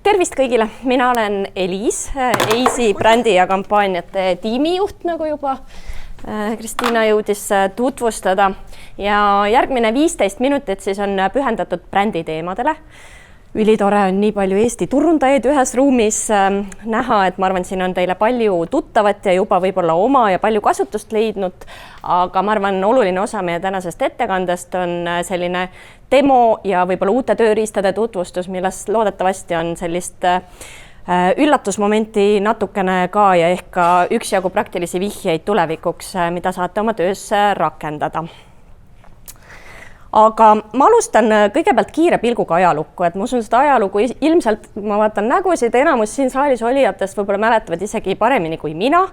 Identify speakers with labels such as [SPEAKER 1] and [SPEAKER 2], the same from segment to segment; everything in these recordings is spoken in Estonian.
[SPEAKER 1] Tervist kõigile, mina olen Eliis, EISi brändi ja kampaaniate tiimijuht, nagu juba Kristiina jõudis tutvustada. Ja järgmine 15 minutit siis on pühendatud brändi teemadele. Ülitore on nii palju Eesti turundajaid ühes ruumis näha, et ma arvan, siin on teile palju tuttavat ja juba võib-olla oma ja palju kasutust leidnud, aga ma arvan, oluline osa meie tänasest ettekandest on selline demo ja võib-olla uute tööriistade tutvustus, milles loodetavasti on sellist üllatusmomenti natukene ka ja ehk ka üksjagu praktilisi vihjeid tulevikuks, mida saate oma töös rakendada. Aga ma alustan kõigepealt kiire pilguga ajalukku, et ma usun seda ajalugu ilmselt, ma vaatan nägusid, enamus siin saalis olijatest võib-olla mäletavad isegi paremini kui mina,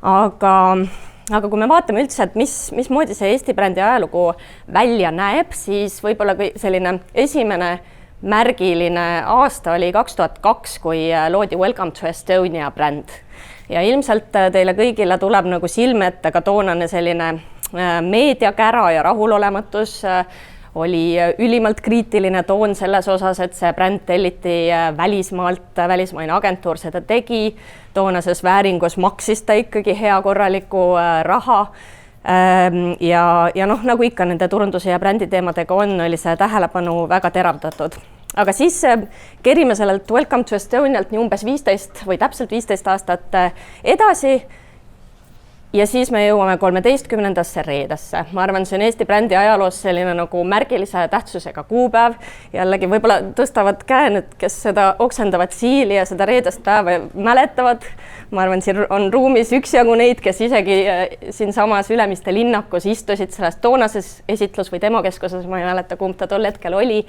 [SPEAKER 1] aga kui me vaatame üldse, et mismoodi see Eesti brändi ajalugu välja näeb, siis võib-olla selline esimene märgiline aasta oli 2002, kui loodi Welcome to Estonia bränd. Ja ilmselt teile kõigile tuleb nagu silme ette ka toonane selline meediakära ja rahulolematus, oli ülimalt kriitiline toon selles osas, et see bränd telliti välismaalt, välismaine agentuur seda tegi, toonases vääringus maksis ta ikkagi hea korraliku raha ja nagu ikka nende turunduse ja brändi teemadega oli see tähelepanu väga teravdatud. Aga siis kerime sellelt Welcome to Estonialt nii umbes 15 või täpselt 15 aastat edasi ja siis me jõuame 13. reedesse. Ma arvan, see on Eesti brändi ajaloos selline nagu märgilise tähtsusega kuupäev. Jällegi võib-olla tõstavad käed, kes seda oksendavat siili ja seda reedest päeva mäletavad. Ma arvan, siin on ruumis üksjagu neid, kes isegi siin samas Ülemiste linnakus istusid selles toonases esitlus- või demokeskuses, ma ei mäleta, kumb ta tol hetkel oli,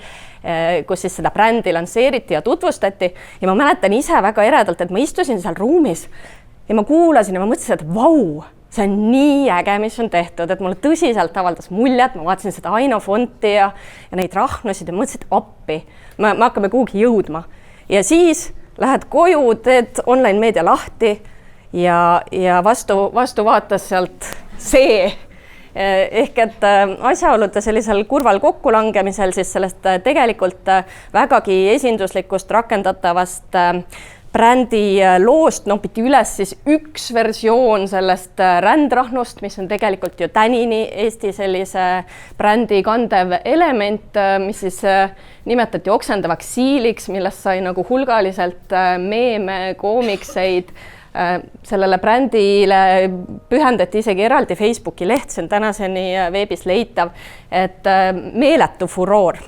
[SPEAKER 1] kus siis seda brändi lansseeriti ja tutvustati. Ja ma mäletan ise väga eredalt, et ma istusin seal ruumis ja ma kuulasin ja ma mõtlesin, et vau, see on nii äge, mis on tehtud, et mulle tõsiselt avaldas muljet, ma vaatasin seda Aino fonti ja neid rahnusid ja mõtlesin, et appi, me hakkame kuhugi jõudma. Ja siis lähed koju, teed online meedia lahti ja vastu vaatas sealt see. Ehk et asjaolude sellisel kurval kokkulangemisel siis sellest tegelikult vägagi esinduslikust rakendatavast brändi loost nopiti üles siis üks versioon sellest rändrahnust, mis on tegelikult ju tänini Eesti sellise brändi kandev element, mis siis nimetati oksendavaks siiliks, millest sai nagu hulgaliselt meeme, koomikseid. Sellele brändile pühendati isegi eraldi Facebooki leht, see on tänaseni veebis leitav, et meeletu furoor.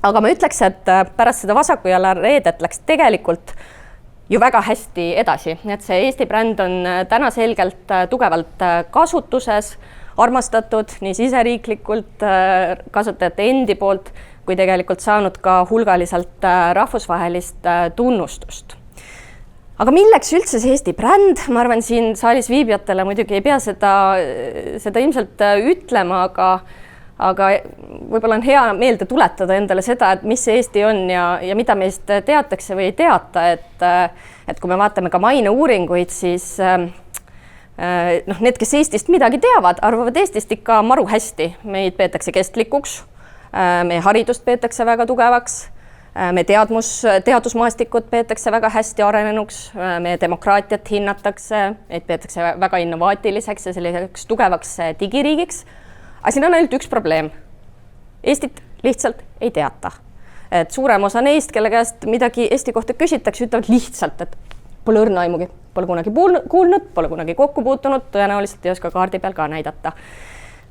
[SPEAKER 1] Aga ma ütleks, et pärast seda vasaku jala reedet läks tegelikult ju väga hästi edasi, et see Eesti bränd on täna selgelt tugevalt kasutuses, armastatud nii siseriiklikult kasutajate endi poolt, kui tegelikult saanud ka hulgaliselt rahvusvahelist tunnustust. Aga milleks üldse see Eesti bränd? Ma arvan, siin saalis viibijatele muidugi ei pea seda ilmselt ütlema, aga võib-olla on hea meelde tuletada endale seda, et mis see Eesti on ja mida meist teatakse või ei teata, et kui me vaatame ka maineuuringuid, siis need, kes Eestist midagi teavad, arvavad Eestist ikka maru hästi. Meid peetakse kestlikuks, meie haridust peetakse väga tugevaks, meie teadusmaastikut peetakse väga hästi arenenuks, meie demokraatiat hinnatakse, meid peetakse väga innovaatiliseks ja selliseks tugevaks digiriigiks. Aga siin on ainult üks probleem. Eestit lihtsalt ei teata. Et suurem osa neist, kelle käest midagi Eesti kohta küsitakse, ütlevad lihtsalt, et pole õrna aimugi, pole kunagi kuulnud, pole kunagi kokku puutunud, tõenäoliselt ei oska kaardi peal ka näidata.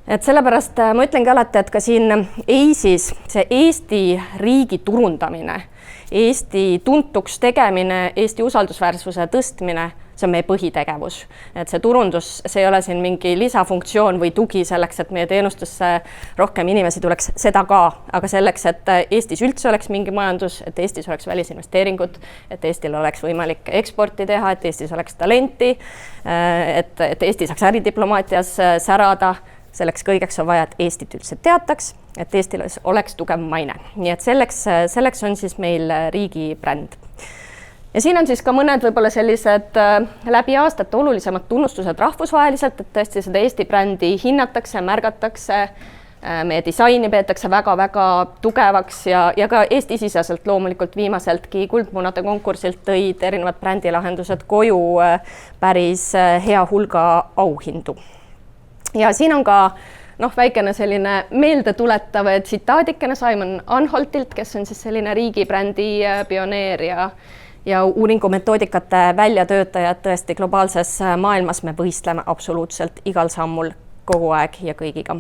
[SPEAKER 1] Et sellepärast ma ütlengi alati, et ka siin EISis see Eesti riigi turundamine, Eesti tuntuks tegemine, Eesti usaldusväärsuse tõstmine, see on meie põhitegevus. Et see turundus, see ei ole siin mingi lisafunktsioon või tugi selleks, et meie teenustusse rohkem inimesi tuleks seda ka, aga selleks, et Eestis üldse oleks mingi majandus, et Eestis oleks välisinvesteeringud, et Eestil oleks võimalik eksporti teha, et Eestis oleks talenti, et Eesti saaks äridiplomaatias särada, selleks kõigeks on vaja, et Eestit üldse teataks, et Eestil oleks tugev maine. Nii et selleks on siis meil riigi bränd. Ja siin on siis ka mõned võib-olla sellised läbi aastate olulisemad tunnustused rahvusvaheliselt, et tõesti seda Eesti brändi hinnatakse, märgatakse, meie disaini peetakse väga-väga tugevaks ja ka Eesti-siseselt loomulikult viimaseltki Kuldmunade konkursilt tõid erinevad brändilahendused koju päris hea hulga auhindu. Ja siin on ka väikene selline meeldetuletav tsitaadikene Simon Anholtilt, kes on siis selline riigibrändi pioneer ja uuringumetoodikate väljatöötajad tõesti globaalses maailmas me võistleme absoluutselt igal sammul kogu aeg ja kõigiga.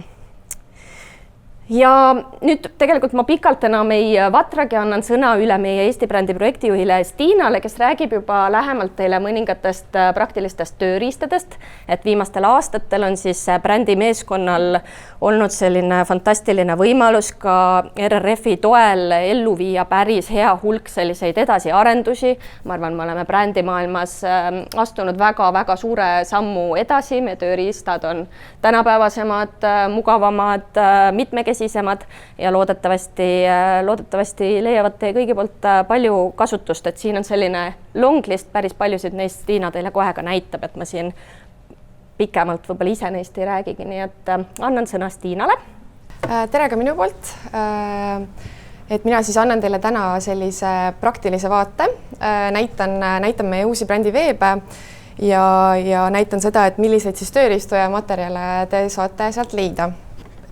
[SPEAKER 1] Ja nüüd tegelikult ma pikalt enam ei vatragi, annan sõna üle meie Eesti brändi projektijuhile Stiinale, kes räägib juba lähemalt teile mõningatest praktilistest tööriistadest, et viimastel aastatel on siis brändi meeskonnal olnud selline fantastiline võimalus ka RRF-i toel ellu viia päris hea hulk selliseid edasiarendusi. Ma arvan, me oleme brändimaailmas astunud väga-väga suure sammu edasi, meie tööriistad on tänapäevasemad, mugavamad, mitmekesisemad ja loodetavasti leiavad teie kõigi poolt palju kasutust, et siin on selline longlist, päris paljusid neist Stiina teile kohe ka näitab, et ma siin pikemalt võib-olla ise neist ei räägigi, nii et annan sõna Stiinale.
[SPEAKER 2] Tere ka minu poolt. Et mina siis annan teile täna sellise praktilise vaate, näitan meie uusi brändi veebe ja näitan seda, et milliseid siis tööriistu ja materjale te saate sealt leida.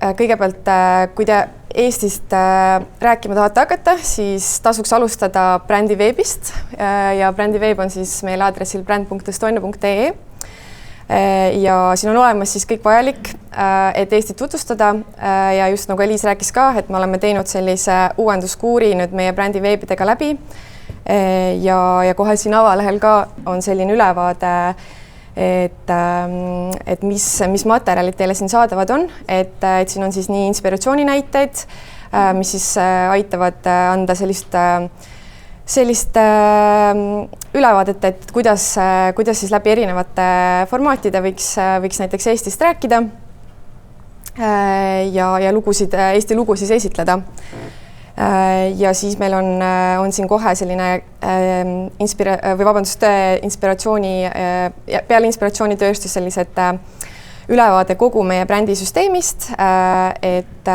[SPEAKER 2] Kõigepealt, kui te Eestist rääkima tahate hakata, siis tasuks alustada brändi veebist ja brändi veeb on siis meil aadressil brand.estonia.ee ja siin on olemas siis kõik vajalik, et Eestit tutvustada ja just nagu Eliis rääkis ka, et me oleme teinud sellise uuenduskuuri nüüd meie brändi veebidega läbi ja kohe siin avalehel ka on selline ülevaade, et mis materjalid teile siin saadavad on, et siin on siis nii inspiratsiooni-näiteid, mis siis aitavad anda sellist ülevaadet, et kuidas siis läbi erinevate formaatide võiks näiteks Eestist rääkida ja Eesti lugu siis esitleda. Ja siis meil on siin kohe selline peale inspiratsioonitööstus sellised ülevaade kogu meie brändisüsteemist, et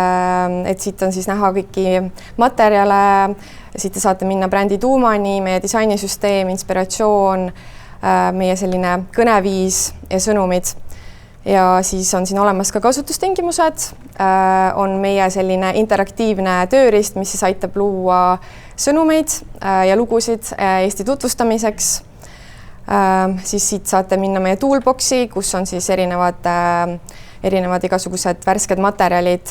[SPEAKER 2] siit on siis näha kõiki materjale, siit te saate minna brändi tuumani, meie disainisüsteem, inspiratsioon, meie selline kõneviis ja sõnumid. Ja siis on siin olemas ka kasutustingimused, on meie selline interaktiivne tööriist, mis siis aitab luua sõnumeid ja lugusid Eesti tutvustamiseks. Siis siit saate minna meie toolboxi, kus on siis erinevad igasugused värsked materjalid,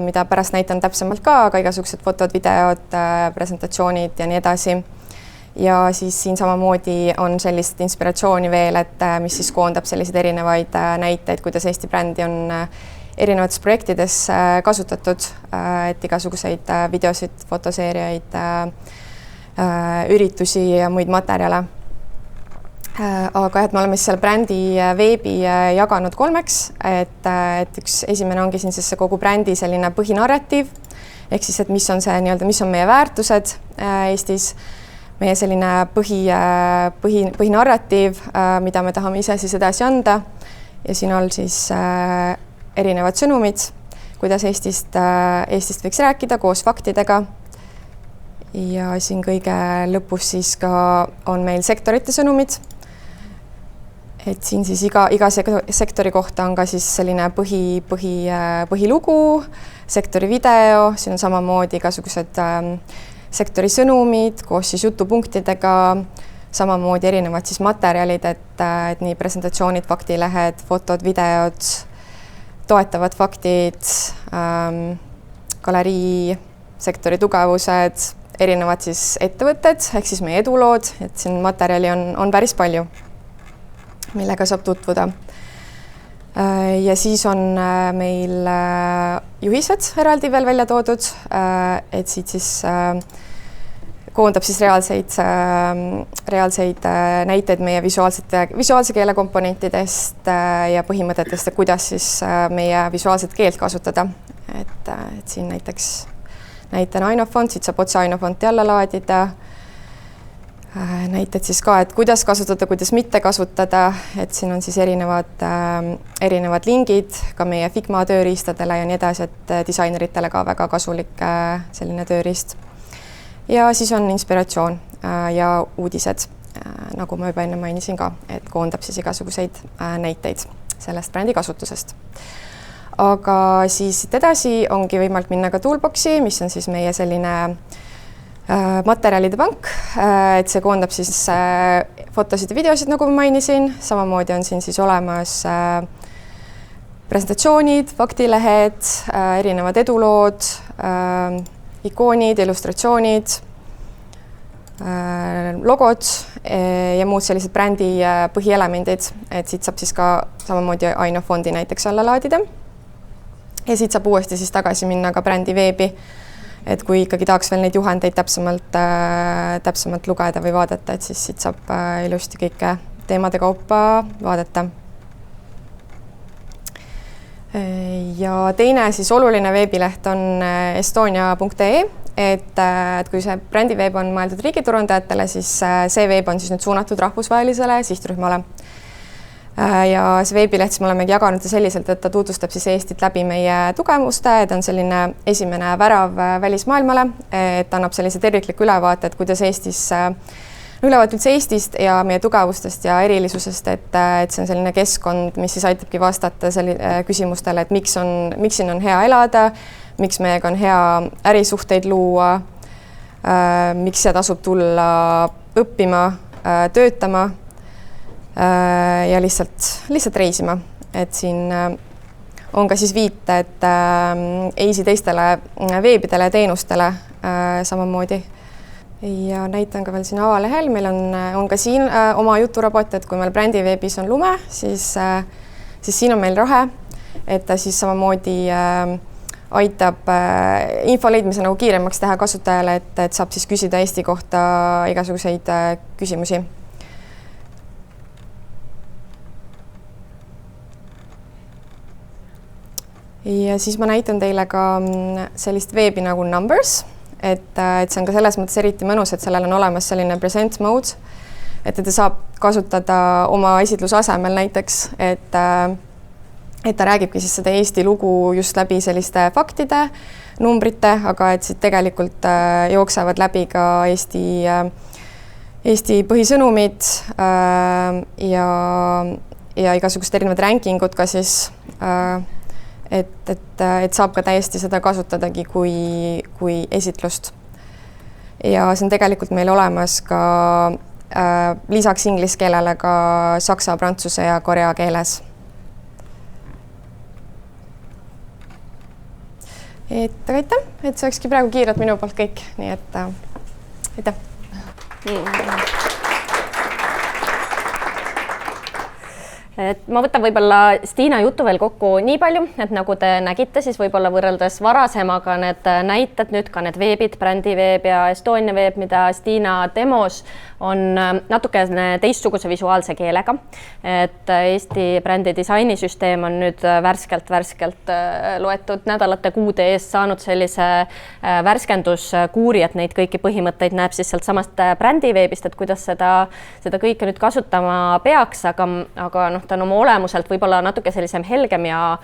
[SPEAKER 2] mida pärast näitan täpsemalt ka, aga igasugused fotod, videod, presentatsioonid ja nii edasi. Ja siis siin samamoodi on sellist inspiratsiooni veel, et mis siis koondab selliseid erinevaid näiteid, kuidas Eesti brändi on erinevates projektides kasutatud, et igasuguseid videosid, fotoseeriaid, üritusi ja muid materjale. Aga et me oleme siis selle brändi veebi jaganud 3-ks, et üks esimene ongi siin siis kogu brändi selline põhinarratiiv, ehk siis, et mis on meie väärtused Eestis, meie selline põhinarratiiv, mida me tahame ise siis edasi anda ja siin all siis erinevad sõnumid, kuidas Eestist võiks rääkida koos faktidega. Ja siin kõige lõpus siis ka on meil sektorite sõnumid. Et siin siis iga sektori kohta on ka siis selline põhilugu, sektori video, siin on samamoodi igasugused sektori sõnumid koos siis jutupunktidega, samamoodi erinevad siis materjalid, et nii presentatsioonid, faktilehed, fotod, videod, toetavad faktid, galerii, sektori tugevused, erinevad siis ettevõtted, ehk siis meie edulood, et siin materjali on päris palju, millega saab tutvuda. Ja siis on meil juhised eraldi veel välja toodud, et siit siis koondab siis reaalseid näiteid meie visuaalse keele komponentidest ja põhimõtetest, et kuidas siis meie visuaalset keelt kasutada. Et siin näiteks näitan Ainofont, siit saab otse Ainofonti alla laadida. näited siis ka, et kuidas kasutada, kuidas mitte kasutada, et siin on siis erinevad lingid ka meie Figma tööriistadele ja nii edasi, et disaineritele ka väga kasulik selline tööriist. Ja siis on inspiratsioon ja uudised, nagu ma juba enne mainisin ka, et koondab siis igasuguseid näiteid sellest brändi kasutusest. Aga siis siit edasi ongi võimalik minna ka Toolboxi, mis on siis meie selline materjalide pank, et see koondab siis fotosid ja videosid, nagu ma mainisin, samamoodi on siin siis olemas presentatsioonid, faktilehed, erinevad edulood, ikoonid, illustratsioonid, logod ja muud sellised brändi põhielemendid, et siit saab siis ka samamoodi ainefondi näiteks alla laadida. Ja siit saab uuesti siis tagasi minna ka brändi veebi, et kui ikkagi tahaks veel neid juhendeid täpsemalt lugeda või vaadata, et siis siit saab ilusti kõike teemade kaupa vaadata. Ja teine siis oluline veebileht on estonia.ee, et kui see brändiveeb on mõeldud riigiturundajatele, siis see veeb on siis nüüd suunatud rahvusvahelisele sihtrühmale. Ja see veebileht me olemegi jaganud selliselt, et ta tutvustab siis Eestit läbi meie tugevuste, et on selline esimene värav välismaailmale, et annab sellise tervikliku ülevaate, et kuidas ülevaate üldse Eestist ja meie tugevustest ja erilisusest, et see on selline keskkond, mis siis aitabki vastata küsimustele, et miks siin on hea elada, miks meiega on hea ärisuhteid luua, miks siia tasub tulla õppima, töötama ja lihtsalt reisima, et siin on ka siis viited EIS-i teistele veebidele ja teenustele samamoodi. Ja näitan ka veel siin avalehel, meil on ka siin oma juturabot, et kui meil brändiveebis on lume, siis siin on meil rahe, et ta siis samamoodi aitab info leidmise nagu kiiremaks teha kasutajale, et saab siis küsida Eesti kohta igasuguseid küsimusi. Ja siis ma näitan teile ka sellist veebi nagu Numbers, et see on ka selles mõttes eriti mõnus, et sellel on olemas selline present mode, et ta saab kasutada oma esitluse asemel näiteks, et ta räägibki siis seda Eesti lugu just läbi selliste faktide, numbrite, aga et siit tegelikult jooksevad läbi ka Eesti põhisõnumid ja igasugused erinevad rankingud ka siis et saab ka täiesti seda kasutadagi kui esitlust. Ja see on tegelikult meil olemas ka lisaks inglise keelele ka saksa, prantsuse ja korea keeles. Et aitäh, et see olekski praegu kiirelt minu poolt kõik, nii et aitäh.
[SPEAKER 1] Et ma võtan võib-olla Stiina jutu veel kokku nii palju, et nagu te nägite, siis võib-olla võrreldes varasemaga need näited, nüüd ka need veebid, brändiveeb ja Estonia veeb, mida Stiina demos, on natuke teistsuguse visuaalse keelega. Et Eesti brändi disainisüsteem on nüüd värskelt loetud nädalate kuude eest saanud sellise värskenduskuuri, et neid kõiki põhimõtteid näeb siis sealt samast brändiveebist, et kuidas seda kõike nüüd kasutama peaks, aga ta on oma olemuselt võib-olla natuke sellisem helgem ja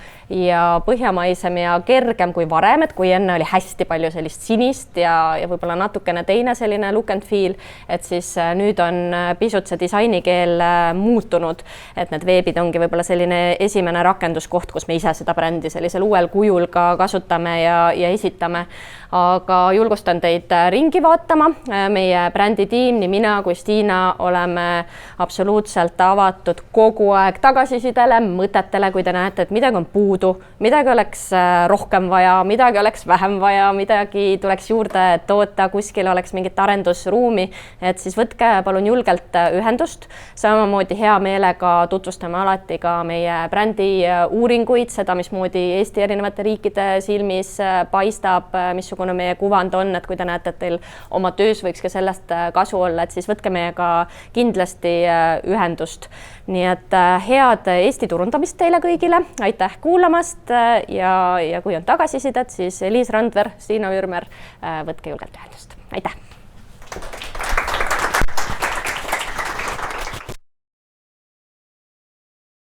[SPEAKER 1] põhjamaisem ja kergem kui varem, et kui enne oli hästi palju sellist sinist ja võib-olla natukene teine selline look and feel, et siis nüüd on pisut see disainikeel muutunud, et need veebid ongi võib-olla selline esimene rakenduskoht, kus me ise seda brändi sellisel uuel kujul ka kasutame ja esitame. Aga julgustan teid ringi vaatama. Meie bränditiim, nii mina kui Stiina oleme absoluutselt avatud kogu aeg tagasisidele, mõtetele, kui te näete, et midagi on puudu, midagi oleks rohkem vaja, midagi oleks vähem vaja, midagi tuleks juurde toota, kuskil oleks mingit arendusruumi, et siis võtke palun julgelt ühendust. Samamoodi hea meelega tutvustame alati ka meie brändi uuringuid, seda, mismoodi Eesti erinevate riikide silmis paistab, missugune meie kuvand on, et kui te näete, et teil oma töös võiks ka sellest kasu olla, et siis võtke meiega kindlasti ühendust. Nii et head Eesti turundamist teile kõigile, aitäh kuulamast ja kui on tagasisidet, siis Eliis Randver, Stiina Ürmer, võtke julgelt ühendust. Aitäh!